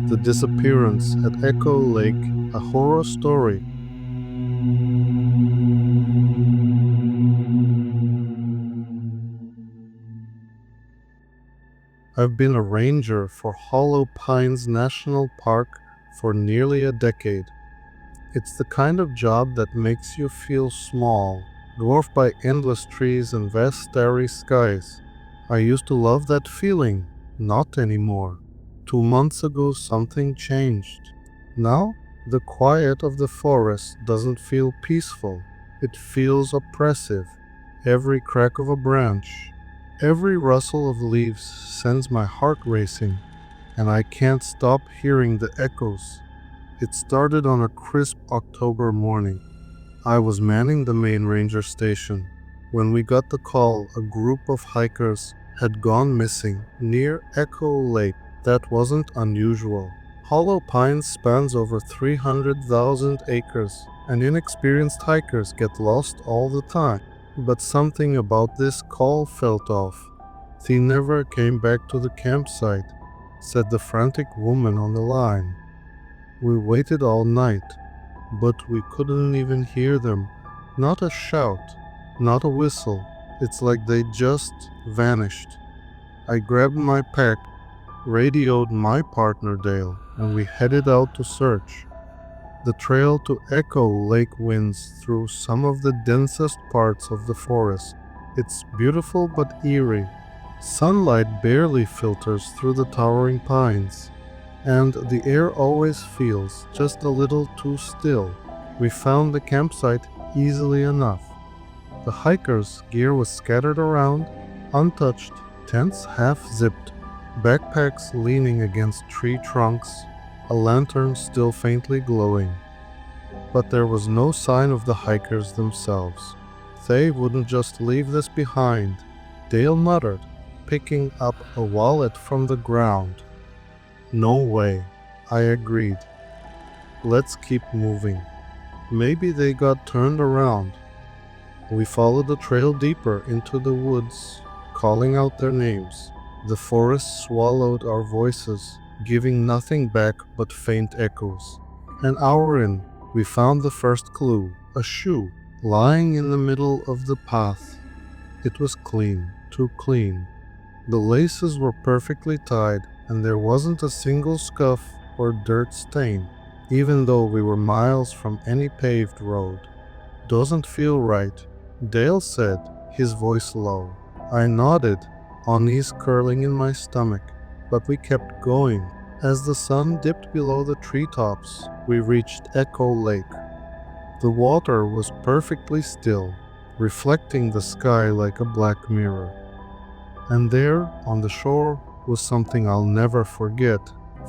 The Disappearance at Echo Lake, a horror story. I've been a ranger for Hollow Pines National Park for nearly a decade. It's the kind of job that makes you feel small, dwarfed by endless trees and vast starry skies. I used to love that feeling, not anymore. 2 months ago something changed. Now, the quiet of the forest doesn't feel peaceful. It feels oppressive. Every crack of a branch, every rustle of leaves sends my heart racing, and I can't stop hearing the echoes. It started on a crisp October morning. I was manning the main ranger station when we got the call a group of hikers had gone missing near Echo Lake. That wasn't unusual. Hollow Pines spans over 300,000 acres, and inexperienced hikers get lost all the time. But something about this call felt off. They never came back to the campsite, said the frantic woman on the line. We waited all night, but we couldn't even hear them. Not a shout, not a whistle. It's like they just vanished. I grabbed my pack, radioed my partner Dale, and we headed out to search. The trail to Echo Lake winds through some of the densest parts of the forest. It's beautiful but eerie. Sunlight barely filters through the towering pines, and the air always feels just a little too still. We found the campsite easily enough. The hikers' gear was scattered around, untouched, tents half-zipped, backpacks leaning against tree trunks, a lantern still faintly glowing. But there was no sign of the hikers themselves. They wouldn't just leave this behind, Dale muttered, picking up a wallet from the ground. No way, I agreed. Let's keep moving. Maybe they got turned around. We followed the trail deeper into the woods, calling out their names. The forest swallowed our voices, giving nothing back but faint echoes. An hour in, we found the first clue, a shoe, lying in the middle of the path. It was clean, too clean. The laces were perfectly tied, and there wasn't a single scuff or dirt stain, even though we were miles from any paved road. Doesn't feel right, Dale said, his voice low. I nodded, unease curling in my stomach, but we kept going. As the sun dipped below the treetops, we reached Echo Lake. The water was perfectly still, reflecting the sky like a black mirror. And there, on the shore, was something I'll never forget.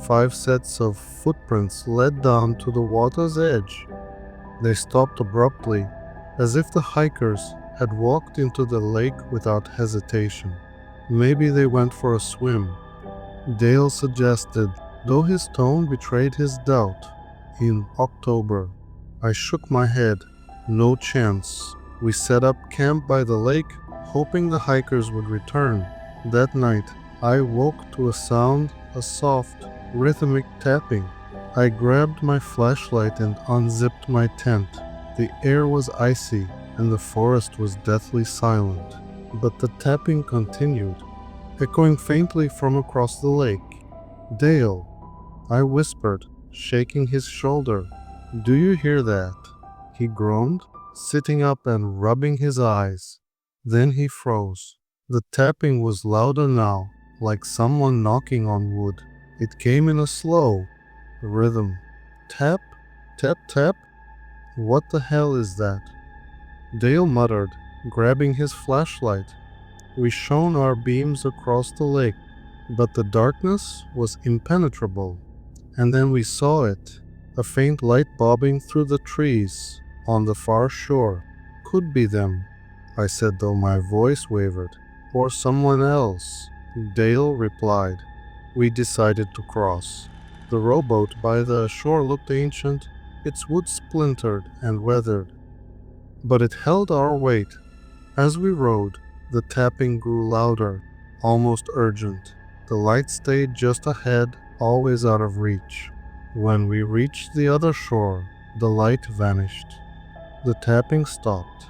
5 sets of footprints led down to the water's edge. They stopped abruptly, as if the hikers had walked into the lake without hesitation. Maybe they went for a swim, Dale suggested, though his tone betrayed his doubt. In October, I shook my head. No chance. We set up camp by the lake, hoping the hikers would return. That night, I woke to a sound, a soft, rhythmic tapping. I grabbed my flashlight and unzipped my tent. The air was icy, and the forest was deathly silent. But the tapping continued, echoing faintly from across the lake. Dale, I whispered, shaking his shoulder. Do you hear that? He groaned, sitting up and rubbing his eyes. Then he froze. The tapping was louder now, like someone knocking on wood. It came in a slow rhythm. Tap, tap, tap. What the hell is that? Dale muttered, grabbing his flashlight. We shone our beams across the lake, but the darkness was impenetrable. And then we saw it, a faint light bobbing through the trees on the far shore. Could be them, I said, though my voice wavered. Or someone else, Dale replied. We decided to cross. The rowboat by the shore looked ancient, its wood splintered and weathered. But it held our weight. As we rowed, the tapping grew louder, almost urgent. The light stayed just ahead, always out of reach. When we reached the other shore, the light vanished. The tapping stopped,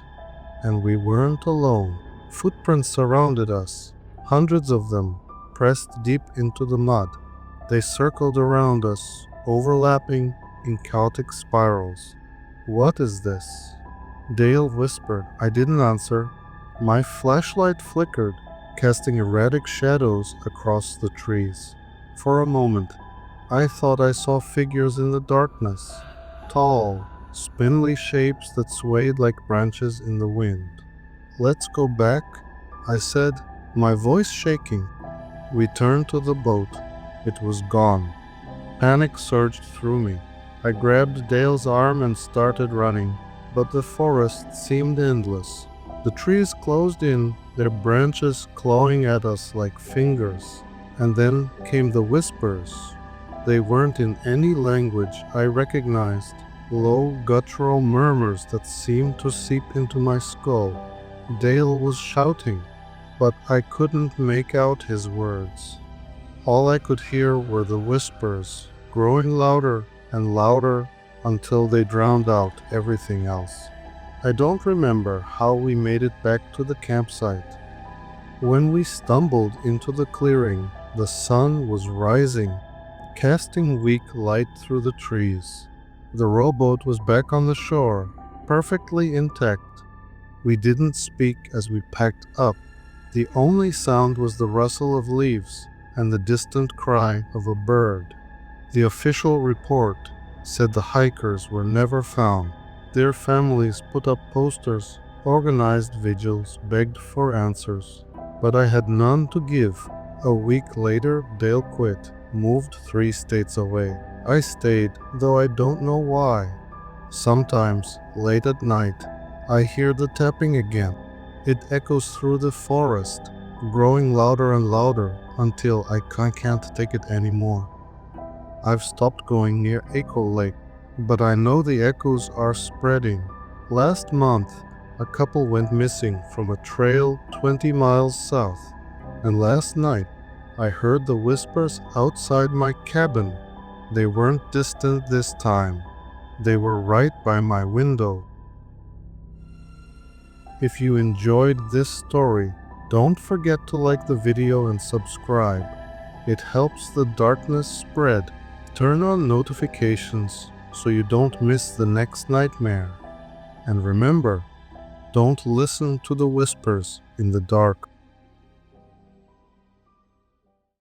and we weren't alone. Footprints surrounded us, hundreds of them, pressed deep into the mud. They circled around us, overlapping in chaotic spirals. "What is this?" Dale whispered. I didn't answer. My flashlight flickered, casting erratic shadows across the trees. For a moment, I thought I saw figures in the darkness, tall, spindly shapes that swayed like branches in the wind. "Let's go back," I said, my voice shaking. We turned to the boat. It was gone. Panic surged through me. I grabbed Dale's arm and started running, but the forest seemed endless. The trees closed in, their branches clawing at us like fingers. And then came the whispers. They weren't in any language I recognized, low guttural murmurs that seemed to seep into my skull. Dale was shouting, but I couldn't make out his words. All I could hear were the whispers, growing louder and louder until they drowned out everything else. I don't remember how we made it back to the campsite. When we stumbled into the clearing, the sun was rising, casting weak light through the trees. The rowboat was back on the shore, perfectly intact. We didn't speak as we packed up. The only sound was the rustle of leaves and the distant cry of a bird. The official report said the hikers were never found. Their families put up posters, organized vigils, begged for answers. But I had none to give. A week later, Dale quit, moved 3 states away. I stayed, though I don't know why. Sometimes, late at night, I hear the tapping again. It echoes through the forest, growing louder and louder until I can't take it anymore. I've stopped going near Echo Lake, but I know the echoes are spreading. Last month, a couple went missing from a trail 20 miles south, and last night, I heard the whispers outside my cabin. They weren't distant this time. They were right by my window. If you enjoyed this story, don't forget to like the video and subscribe. It helps the darkness spread. Turn on notifications so you don't miss the next nightmare. And remember, don't listen to the whispers in the dark.